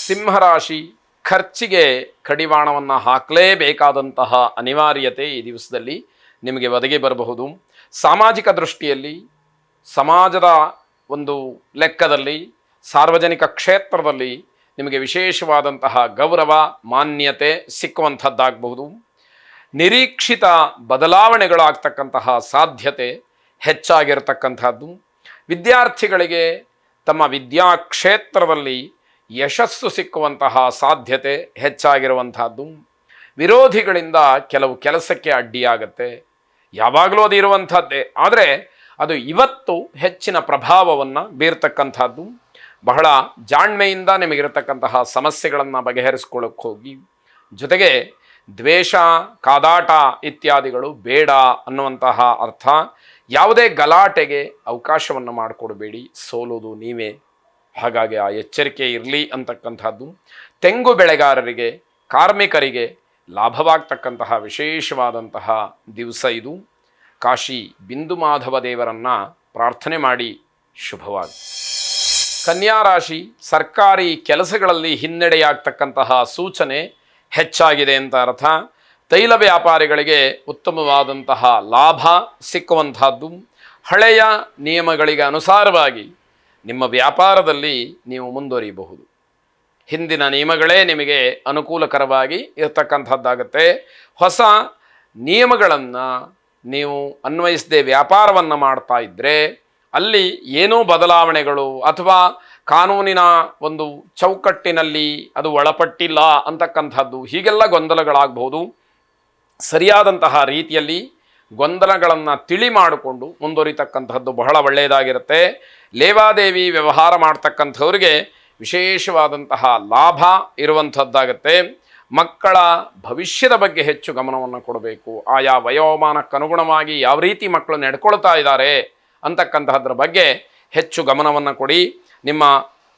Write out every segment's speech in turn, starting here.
ಸಿಂಹರಾಶಿ ಖರ್ಚಿಗೆ ಕಡಿವಾಣವನ್ನು ಹಾಕಲೇಬೇಕಾದಂತಹ ಅನಿವಾರ್ಯತೆ ಈ ದಿವಸದಲ್ಲಿ ನಿಮಗೆ ಒದಗಿ ಬರಬಹುದು. ಸಾಮಾಜಿಕ ದೃಷ್ಟಿಯಲ್ಲಿ, ಸಮಾಜದ ಒಂದು ಲೆಕ್ಕದಲ್ಲಿ, ಸಾರ್ವಜನಿಕ ಕ್ಷೇತ್ರದಲ್ಲಿ ನಿಮಗೆ ವಿಶೇಷವಾದಂತಹ ಗೌರವ ಮಾನ್ಯತೆ ಸಿಕ್ಕುವಂಥದ್ದಾಗಬಹುದು. ನಿರೀಕ್ಷಿತ ಬದಲಾವಣೆಗಳಾಗ್ತಕ್ಕಂತಹ ಸಾಧ್ಯತೆ ಹೆಚ್ಚಾಗಿರತಕ್ಕಂಥದ್ದು. ವಿದ್ಯಾರ್ಥಿಗಳಿಗೆ ತಮ್ಮ ವಿದ್ಯಾಕ್ಷೇತ್ರದಲ್ಲಿ ಯಶಸ್ಸು ಸಿಕ್ಕುವಂತಹ ಸಾಧ್ಯತೆ ಹೆಚ್ಚಾಗಿರುವಂತಹದ್ದು. ವಿರೋಧಿಗಳಿಂದ ಕೆಲವು ಕೆಲಸಕ್ಕೆ ಅಡ್ಡಿಯಾಗತ್ತೆ, ಯಾವಾಗಲೂ ಅದು ಇರುವಂಥದ್ದೇ, ಆದರೆ ಅದು ಇವತ್ತು ಹೆಚ್ಚಿನ ಪ್ರಭಾವವನ್ನು ಬೀರ್ತಕ್ಕಂಥದ್ದು. ಬಹಳ ಜಾಣ್ಮೆಯಿಂದ ನಿಮಗಿರತಕ್ಕಂತಹ ಸಮಸ್ಯೆಗಳನ್ನು ಬಗೆಹರಿಸ್ಕೊಳ್ಳೋಕ್ಕೆ ಹೋಗಿ, ಜೊತೆಗೆ ದ್ವೇಷ, ಕಾದಾಟ ಇತ್ಯಾದಿಗಳು ಬೇಡ ಅನ್ನುವಂತಹ ಅರ್ಥ. ಯಾವುದೇ ಗಲಾಟೆಗೆ ಅವಕಾಶವನ್ನು ಮಾಡಿಕೊಡಬೇಡಿ, ಸೋಲೋದು ನೀವೇ. ಹಾಗಾಗಿ ಆ ಎಚ್ಚರಿಕೆ ಇರಲಿ ಅಂತಕ್ಕಂಥದ್ದು. ತೆಂಗು ಬೆಳೆಗಾರರಿಗೆ, ಕಾರ್ಮಿಕರಿಗೆ ಲಾಭವಾಗ್ತಕ್ಕಂತಹ ವಿಶೇಷವಾದಂತಹ ದಿವಸ ಇದು. ಕಾಶಿ ಬಿಂದು ಮಾಧವ ದೇವರನ್ನು ಪ್ರಾರ್ಥನೆ ಮಾಡಿ ಶುಭವಾಗಿ. ಕನ್ಯಾ ರಾಶಿ ಸರ್ಕಾರಿ ಕೆಲಸಗಳಲ್ಲಿ ಹಿನ್ನಡೆಯಾಗ್ತಕ್ಕಂತಹ ಸೂಚನೆ ಹೆಚ್ಚಾಗಿದೆ ಅಂತ ಅರ್ಥ. ತೈಲ ವ್ಯಾಪಾರಿಗಳಿಗೆ ಉತ್ತಮವಾದಂತಹ ಲಾಭ ಸಿಕ್ಕುವಂತಹದ್ದು. ಹಳೆಯ ನಿಯಮಗಳಿಗೆ ಅನುಸಾರವಾಗಿ ನಿಮ್ಮ ವ್ಯಾಪಾರದಲ್ಲಿ ನೀವು ಮುಂದುವರಿಯಬಹುದು. ಹಿಂದಿನ ನಿಯಮಗಳೇ ನಿಮಗೆ ಅನುಕೂಲಕರವಾಗಿ ಇರತಕ್ಕಂಥದ್ದಾಗತ್ತೆ. ಹೊಸ ನಿಯಮಗಳನ್ನು ನೀವು ಅನ್ವಯಿಸದೆ ವ್ಯಾಪಾರವನ್ನು ಮಾಡ್ತಾ ಇದ್ದರೆ ಅಲ್ಲಿ ಏನೋ ಬದಲಾವಣೆಗಳು ಅಥವಾ ಕಾನೂನಿನ ಒಂದು ಚೌಕಟ್ಟಿನಲ್ಲಿ ಅದು ಒಳಪಟ್ಟಿಲ್ಲ ಅಂತಕ್ಕಂಥದ್ದು, ಹೀಗೆಲ್ಲ ಗೊಂದಲಗಳಾಗಬಹುದು. ಸರಿಯಾದಂತಹ ರೀತಿಯಲ್ಲಿ ಗೊಂದಲಗಳನ್ನು ತಿಳಿ ಮಾಡಿಕೊಂಡು ಮುಂದುವರಿತಕ್ಕಂಥದ್ದು ಬಹಳ ಒಳ್ಳೆಯದಾಗಿರುತ್ತೆ. ಲೇವಾದೇವಿ ವ್ಯವಹಾರ ಮಾಡ್ತಕ್ಕಂಥವ್ರಿಗೆ ವಿಶೇಷವಾದಂತಹ ಲಾಭ ಇರುವಂಥದ್ದಾಗತ್ತೆ. ಮಕ್ಕಳ ಭವಿಷ್ಯದ ಬಗ್ಗೆ ಹೆಚ್ಚು ಗಮನವನ್ನು ಕೊಡಬೇಕು. ಆಯಾ ವಯೋಮಾನಕ್ಕನುಗುಣವಾಗಿ ಯಾವ ರೀತಿ ಮಕ್ಕಳು ನಡ್ಕೊಳ್ತಾ ಇದ್ದಾರೆ ಅಂತಕ್ಕಂತಹದ್ರ ಬಗ್ಗೆ ಹೆಚ್ಚು ಗಮನವನ್ನು ಕೊಡಿ. ನಿಮ್ಮ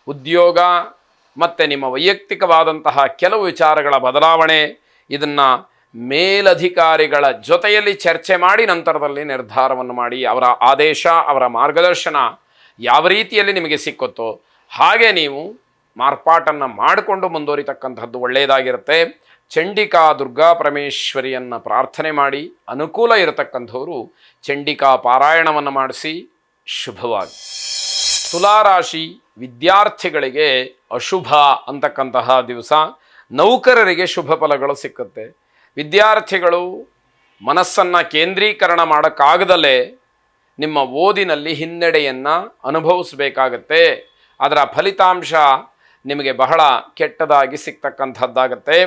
ಉದ್ಯೋಗ ಮತ್ತು ನಿಮ್ಮ ವೈಯಕ್ತಿಕವಾದಂತಹ ಕೆಲವು ವಿಚಾರಗಳ ಬದಲಾವಣೆ, ಇದನ್ನು ಮೇಲಧಿಕಾರಿಗಳ ಜೊತೆಯಲ್ಲಿ ಚರ್ಚೆ ಮಾಡಿ ನಂತರದಲ್ಲಿ ನಿರ್ಧಾರವನ್ನು ಮಾಡಿ. ಅವರ ಆದೇಶ, ಅವರ ಮಾರ್ಗದರ್ಶನ ಯಾವ ರೀತಿಯಲ್ಲಿ ನಿಮಗೆ ಸಿಕ್ಕುತ್ತೋ ಹಾಗೆ ನೀವು ಮಾರ್ಪಾಟನ್ನು ಮಾಡಿಕೊಂಡು ಮುಂದುವರಿತಕ್ಕಂಥದ್ದು ಒಳ್ಳೆಯದಾಗಿರುತ್ತೆ. ಚಂಡಿಕಾ ದುರ್ಗಾ ಪರಮೇಶ್ವರಿಯನ್ನು ಪ್ರಾರ್ಥನೆ ಮಾಡಿ ಅನುಕೂಲ ಇರತಕ್ಕಂಥವರು ಚಂಡಿಕಾ ಪಾರಾಯಣವನ್ನು ಮಾಡಿಸಿ ಶುಭವಾಗಿ. ತುಲಾರಾಶಿ ವಿದ್ಯಾರ್ಥಿಗಳಿಗೆ ಅಶುಭ ಅಂತಕ್ಕಂತಹ ದಿವಸ. ನೌಕರರಿಗೆ ಶುಭ ಫಲಗಳು ಸಿಕ್ಕುತ್ತೆ. ವಿದ್ಯಾರ್ಥಿಗಳು ಮನಸ್ಸನ್ನು ಕೇಂದ್ರೀಕರಣ ಮಾಡೋಕ್ಕಾಗದಲೇ ನಿಮ್ಮ ಓದಿನಲ್ಲಿ ಹಿನ್ನಡೆಯನ್ನು ಅನುಭವಿಸಬೇಕಾಗತ್ತೆ. ಅದರ ಫಲಿತಾಂಶ ನಿಮಗೆ ಬಹಳ ಕೆಟ್ಟದಾಗಿ ಸಿಗ್ತಕ್ಕಂಥದ್ದಾಗತ್ತೆ.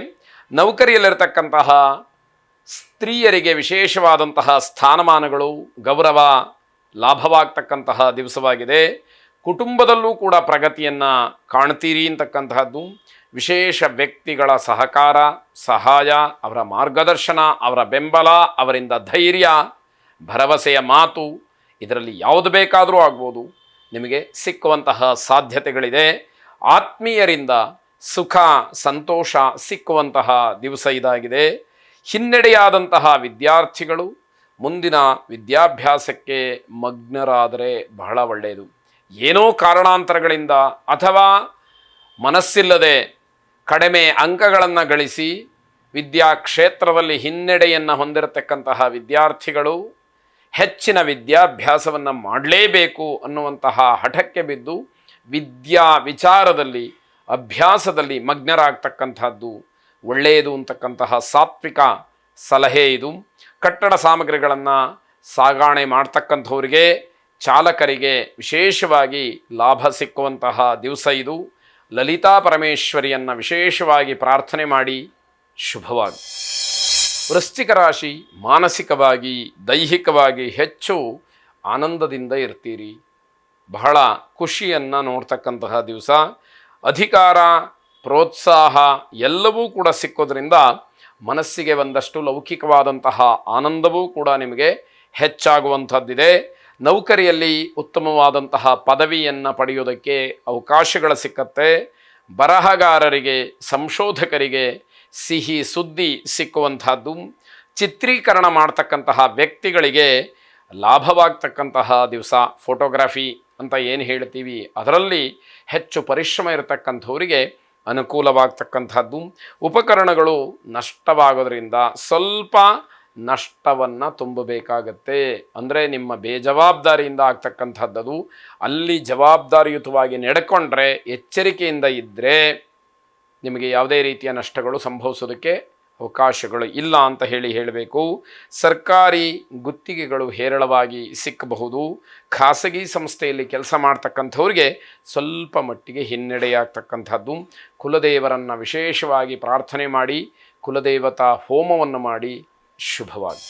ನೌಕರಿಯಲ್ಲಿರ್ತಕ್ಕಂತಹ ಸ್ತ್ರೀಯರಿಗೆ ವಿಶೇಷವಾದಂತಹ ಸ್ಥಾನಮಾನಗಳು, ಗೌರವ ಲಾಭವಾಗ್ತಕ್ಕಂತಹ ದಿವಸವಾಗಿದೆ. ಕುಟುಂಬದಲ್ಲೂ ಕೂಡ ಪ್ರಗತಿಯನ್ನು ಕಾಣ್ತೀರಿ ಅಂತಕ್ಕಂತಹದ್ದು. ವಿಶೇಷ ವ್ಯಕ್ತಿಗಳ ಸಹಕಾರ, ಸಹಾಯ, ಅವರ ಮಾರ್ಗದರ್ಶನ, ಅವರ ಬೆಂಬಲ, ಅವರಿಂದ ಧೈರ್ಯ, ಭರವಸೆಯ ಮಾತು, ಇದರಲ್ಲಿ ಯಾವುದು ಬೇಕಾದರೂ ಆಗ್ಬೋದು, ನಿಮಗೆ ಸಿಕ್ಕುವಂತಹ ಸಾಧ್ಯತೆಗಳಿದೆ. ಆತ್ಮೀಯರಿಂದ ಸುಖ ಸಂತೋಷ ಸಿಕ್ಕುವಂತಹ ದಿವಸ ಇದಾಗಿದೆ. ಹಿನ್ನಡೆಯಾದಂತಹ ವಿದ್ಯಾರ್ಥಿಗಳು ಮುಂದಿನ ವಿದ್ಯಾಭ್ಯಾಸಕ್ಕೆ ಮಗ್ನರಾದರೆ ಬಹಳ ಒಳ್ಳೆಯದು. ಏನೋ ಕಾರಣಾಂತರಗಳಿಂದ ಅಥವಾ ಮನಸ್ಸಿಲ್ಲದೆ ಕಡಿಮೆ ಅಂಕಗಳನ್ನು ಗಳಿಸಿ ವಿದ್ಯಾಕ್ಷೇತ್ರದಲ್ಲಿ ಹಿನ್ನಡೆಯನ್ನು ಹೊಂದಿರತಕ್ಕಂತಹ ವಿದ್ಯಾರ್ಥಿಗಳು ಹೆಚ್ಚಿನ ವಿದ್ಯಾಭ್ಯಾಸವನ್ನು ಮಾಡಲೇಬೇಕು ಅನ್ನುವಂತಹ ಹಠಕ್ಕೆ ಬಿದ್ದು ವಿದ್ಯಾ ವಿಚಾರದಲ್ಲಿ, ಅಭ್ಯಾಸದಲ್ಲಿ ಮಗ್ನರಾಗ್ತಕ್ಕಂಥದ್ದು ಒಳ್ಳೆಯದು ಅಂತಕ್ಕಂತಹ ಸಾತ್ವಿಕ ಸಲಹೆ ಇದು. ಕಟ್ಟಡ ಸಾಮಗ್ರಿಗಳನ್ನು ಸಾಗಣೆ ಮಾಡ್ತಕ್ಕಂಥವ್ರಿಗೆ, ಚಾಲಕರಿಗೆ ವಿಶೇಷವಾಗಿ ಲಾಭ ಸಿಕ್ಕುವಂತಹ ದಿವಸ ಇದು. ಲಲಿತಾ ಪರಮೇಶ್ವರಿಯನ್ನು ವಿಶೇಷವಾಗಿ ಪ್ರಾರ್ಥನೆ ಮಾಡಿ ಶುಭವಾಗಿ. ವೃಶ್ಚಿಕ ರಾಶಿ ಮಾನಸಿಕವಾಗಿ, ದೈಹಿಕವಾಗಿ ಹೆಚ್ಚು ಆನಂದದಿಂದ ಇರ್ತೀರಿ. ಬಹಳ ಖುಷಿಯನ್ನು ನೋಡ್ತಕ್ಕಂತಹ ದಿವಸ. ಅಧಿಕಾರ, ಪ್ರೋತ್ಸಾಹ ಎಲ್ಲವೂ ಕೂಡ ಸಿಕ್ಕೋದ್ರಿಂದ ಮನಸ್ಸಿಗೆ ಒಂದಷ್ಟು ಲೌಕಿಕವಾದಂತಹ ಆನಂದವೂ ಕೂಡ ನಿಮಗೆ ಹೆಚ್ಚಾಗುವಂಥದ್ದಿದೆ. ನೌಕರಿಯಲ್ಲಿ ಉತ್ತಮವಾದಂತಹ ಪದವಿಯನ್ನು ಪಡೆಯೋದಕ್ಕೆ ಅವಕಾಶಗಳು ಸಿಕ್ಕತ್ತೆ. ಬರಹಗಾರರಿಗೆ, ಸಂಶೋಧಕರಿಗೆ ಸಿಹಿ ಸುದ್ದಿ ಸಿಕ್ಕುವಂಥದ್ದು. ಚಿತ್ರೀಕರಣ ಮಾಡ್ತಕ್ಕಂತಹ ವ್ಯಕ್ತಿಗಳಿಗೆ ಲಾಭವಾಗ್ತಕ್ಕಂತಹ ದಿವಸ. ಫೋಟೋಗ್ರಫಿ ಅಂತ ಏನು ಹೇಳ್ತೀವಿ ಅದರಲ್ಲಿ ಹೆಚ್ಚು ಪರಿಶ್ರಮ ಇರತಕ್ಕಂಥವರಿಗೆ ಅನುಕೂಲವಾಗ್ತಕ್ಕಂಥದ್ದು. ಉಪಕರಣಗಳು ನಷ್ಟವಾಗೋದ್ರಿಂದ ಸ್ವಲ್ಪ ನಷ್ಟವನ್ನು ತುಂಬಬೇಕಾಗತ್ತೆ. ಅಂದರೆ ನಿಮ್ಮ ಬೇಜವಾಬ್ದಾರಿಯಿಂದ ಆಗ್ತಕ್ಕಂಥದ್ದು. ಅಲ್ಲಿ ಜವಾಬ್ದಾರಿಯುತವಾಗಿ ನಡ್ಕೊಂಡ್ರೆ, ಎಚ್ಚರಿಕೆಯಿಂದ ಇದ್ದರೆ ನಿಮಗೆ ಯಾವುದೇ ರೀತಿಯ ನಷ್ಟಗಳು ಸಂಭವಿಸೋದಕ್ಕೆ ಅವಕಾಶಗಳು ಇಲ್ಲ ಅಂತ ಹೇಳಬೇಕು. ಸರ್ಕಾರಿ ಗುತ್ತಿಗೆಗಳು ಹೇರಳವಾಗಿ ಸಿಕ್ಕಬಹುದು. ಖಾಸಗಿ ಸಂಸ್ಥೆಯಲ್ಲಿ ಕೆಲಸ ಮಾಡ್ತಕ್ಕಂಥವ್ರಿಗೆ ಸ್ವಲ್ಪ ಮಟ್ಟಿಗೆ ಹಿನ್ನಡೆಯಾಗ್ತಕ್ಕಂಥದ್ದು. ಕುಲದೇವರನ್ನು ವಿಶೇಷವಾಗಿ ಪ್ರಾರ್ಥನೆ ಮಾಡಿ, ಕುಲದೇವತಾ ಹೋಮವನ್ನು ಮಾಡಿ ಶುಭವಾಗಿ.